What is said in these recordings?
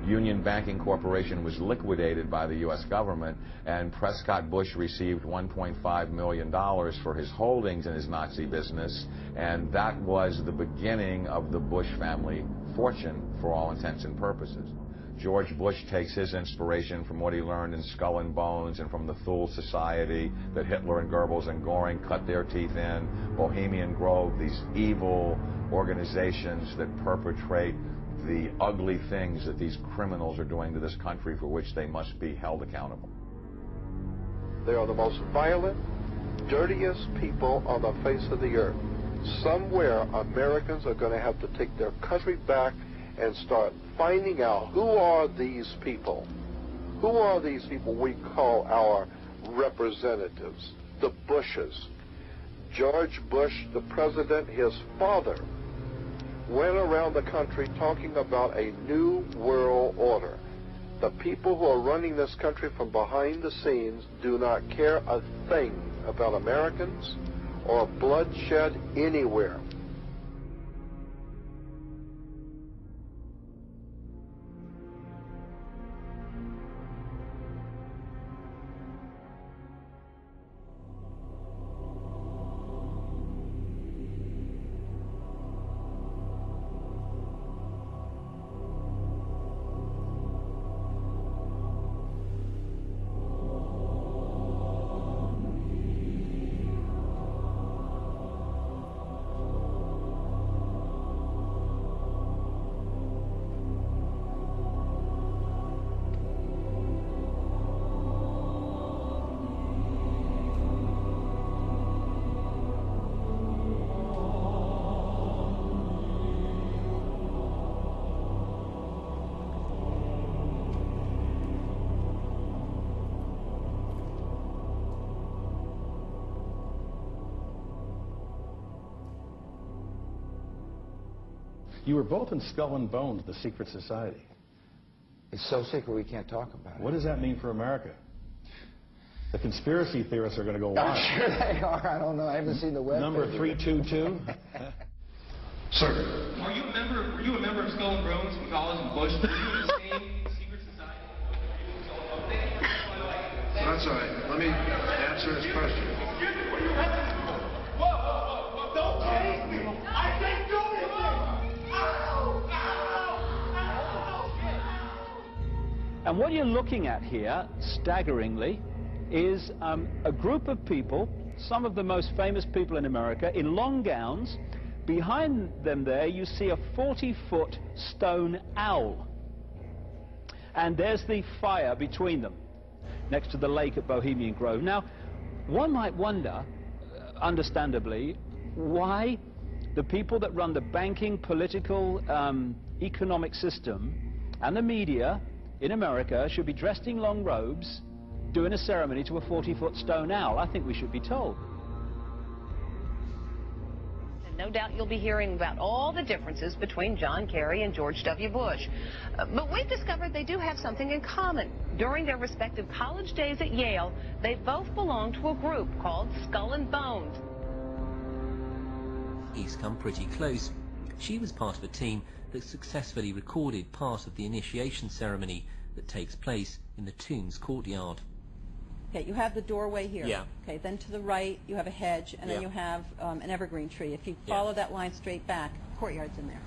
Union Banking Corporation was liquidated by the U.S. government, and Prescott Bush received $1.5 million for his holdings in his Nazi business, and that was the beginning of the Bush family fortune for all intents and purposes. George Bush takes his inspiration from what he learned in Skull and Bones and from the Thule Society that Hitler and Goebbels and Goring cut their teeth in, Bohemian Grove, these evil organizations that perpetrate the ugly things that these criminals are doing to this country, for which they must be held accountable. They are the most violent, dirtiest people on the face of the earth. Somewhere Americans are going to have to take their country back and start finding out who are these people. Who are these people we call our representatives, the Bushes. George Bush, the president, his father, went around the country talking about a new world order. The people who are running this country from behind the scenes do not care a thing about Americans or bloodshed anywhere. You were both in Skull and Bones, the secret society. It's so secret we can't talk about it. What does that mean for America? The conspiracy theorists are going to go wild. I'm sure they are. I don't know. I haven't seen the web. Number 322. Sir. Were you a member of Skull and Bones in college in Bush? Were you in the same secret society? That's all right. Let me answer his question. Whoa! Don't chase me! I can't do anything! And what you're looking at here, staggeringly, is a group of people, some of the most famous people in America, in long gowns. Behind them there, you see a 40-foot stone owl. And there's the fire between them, next to the lake at Bohemian Grove. Now, one might wonder, understandably, why the people that run the banking, political, economic system and the media in America should be dressed in long robes doing a ceremony to a 40-foot stone owl. I think we should be told. And no doubt you'll be hearing about all the differences between John Kerry and George W. Bush. But we've discovered they do have something in common. During their respective college days at Yale, they both belonged to a group called Skull and Bones. He's come pretty close. She was part of a team that successfully recorded part of the initiation ceremony that takes place in the tomb's courtyard. Okay, you have the doorway here. Yeah. Okay, then to the right you have a hedge, and then you have an evergreen tree. If you follow that line straight back, courtyard's in there.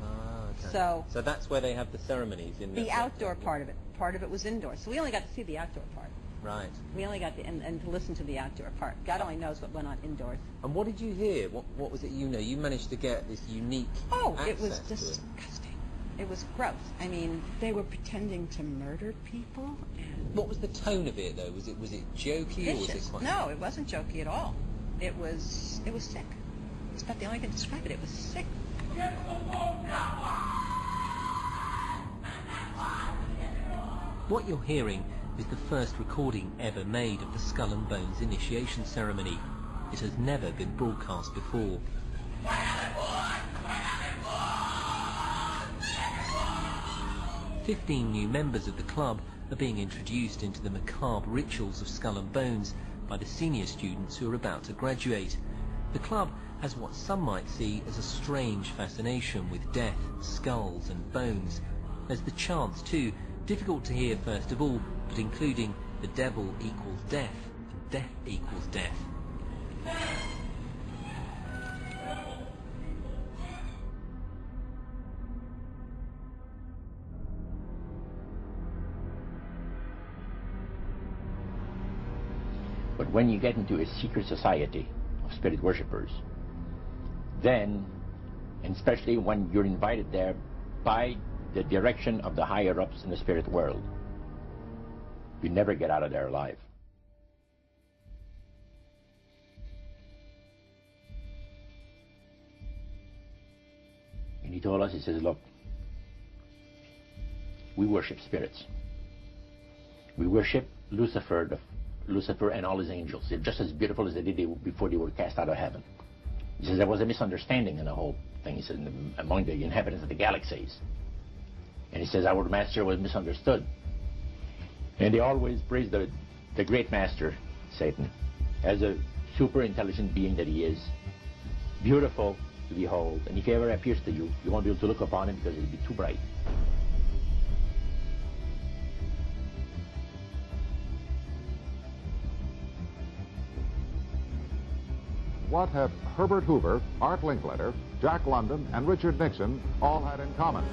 Ah, okay. So that's where they have the ceremonies in the outdoor part of it. Part of it was indoors. So we only got to see the outdoor part. Right. We only got to, and to listen to the outdoor part. God only knows what went on indoors. And what did you hear? What was it you know? You managed to get this unique access it was to disgusting. It was gross. I mean, they were pretending to murder people. And what was the tone of it, though? Was it jokey or was it quite... No, it wasn't jokey at all. It was sick. It's about the only way I can describe it. It was sick. What you're hearing is the first recording ever made of the Skull and Bones initiation ceremony. It has never been broadcast before. 15 new members of the club are being introduced into the macabre rituals of Skull and Bones by the senior students who are about to graduate. The club has what some might see as a strange fascination with death, skulls and bones. There's the chants too, difficult to hear first of all, but including the devil equals death, death equals death. But when you get into a secret society of spirit worshippers, then, and especially when you're invited there by the direction of the higher-ups in the spirit world, you never get out of there alive. And he told us, he says, look, we worship spirits. We worship Lucifer and all his angels. They're just as beautiful as they did before they were cast out of heaven. He says there was a misunderstanding in the whole thing. He says among the inhabitants of the galaxies. And he says our master was misunderstood. And they always praise the great master, Satan, as a super intelligent being that he is, beautiful to behold. And if he ever appears to you, you won't be able to look upon him because it'll be too bright. What have Herbert Hoover, Art Linkletter, Jack London, and Richard Nixon all had in common?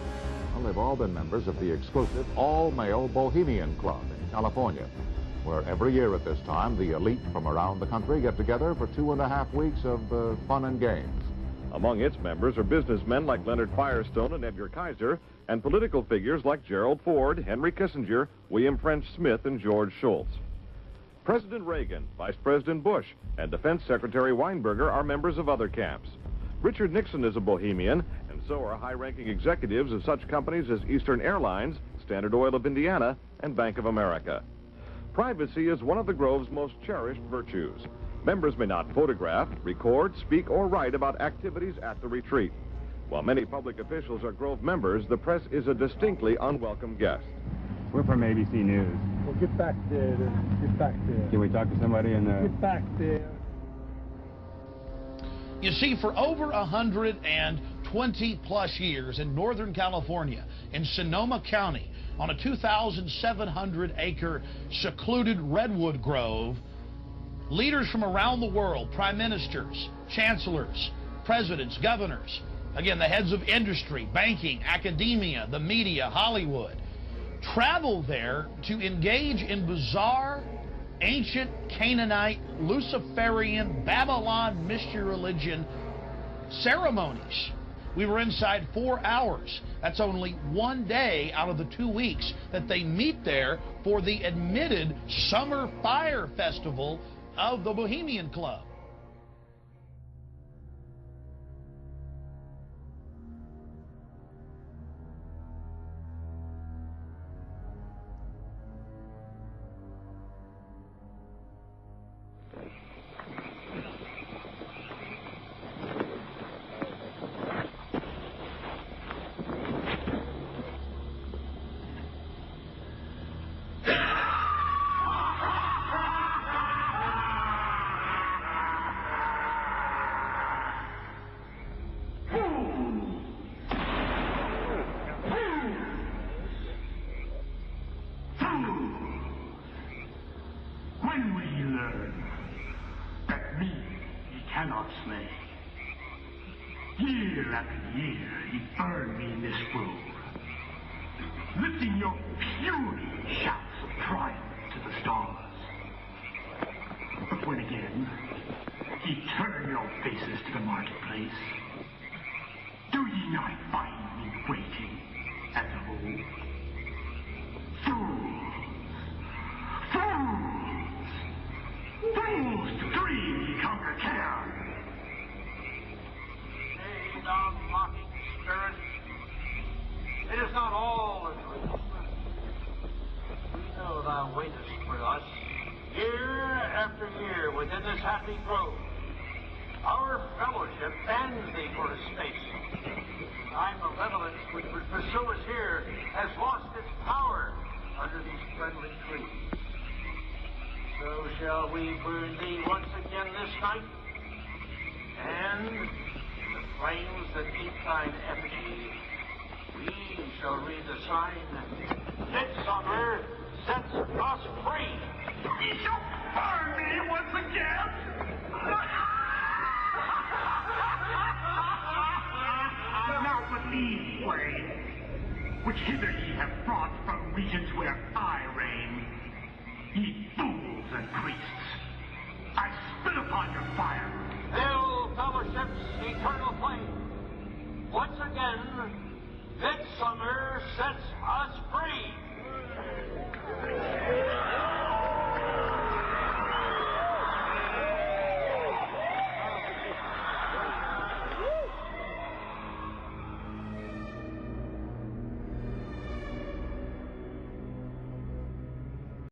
Well, they've all been members of the exclusive all-male Bohemian Club in California, where every year at this time, the elite from around the country get together for 2.5 weeks of fun and games. Among its members are businessmen like Leonard Firestone and Edgar Kaiser, and political figures like Gerald Ford, Henry Kissinger, William French Smith, and George Shultz. President Reagan, Vice President Bush, and Defense Secretary Weinberger are members of other camps. Richard Nixon is a Bohemian, and so are high-ranking executives of such companies as Eastern Airlines, Standard Oil of Indiana, and Bank of America. Privacy is one of the Grove's most cherished virtues. Members may not photograph, record, speak, or write about activities at the retreat. While many public officials are Grove members, the press is a distinctly unwelcome guest. We're from ABC News. Well, get back there. Get back there. Can we talk to somebody in the... Get back there. You see, for over 120-plus years in Northern California, in Sonoma County, on a 2,700-acre secluded redwood grove, leaders from around the world, prime ministers, chancellors, presidents, governors, again, the heads of industry, banking, academia, the media, Hollywood, travel there to engage in bizarre, ancient Canaanite, Luciferian, Babylon mystery religion ceremonies. We were inside 4 hours. That's only one day out of the 2 weeks that they meet there for the admitted Summer Fire Festival of the Bohemian Club. Year after year, you burn me in this grove, lifting your puny shouts of triumph to the stars. But when again ye turn your faces to the marketplace, do ye not find me waiting as of old? Fools to dream ye conquer care. Thou mocking spirit, it is not all a dream. We know thou waitest for us, year after year within this happy grove. Our fellowship bans thee for a space. Thy malevolence which would pursue us here has lost its power under these friendly trees. So shall we burn thee once again this night, and flames that eat thine effigy, we shall read the sign. Midsummer sets us free. You shall burn me once again! Not with these blades, which hither ye have brought from regions where I reign. Ye fools and priests, I spit upon your fire. Hail fellowship's eternal flame. Once again, midsummer sets us free.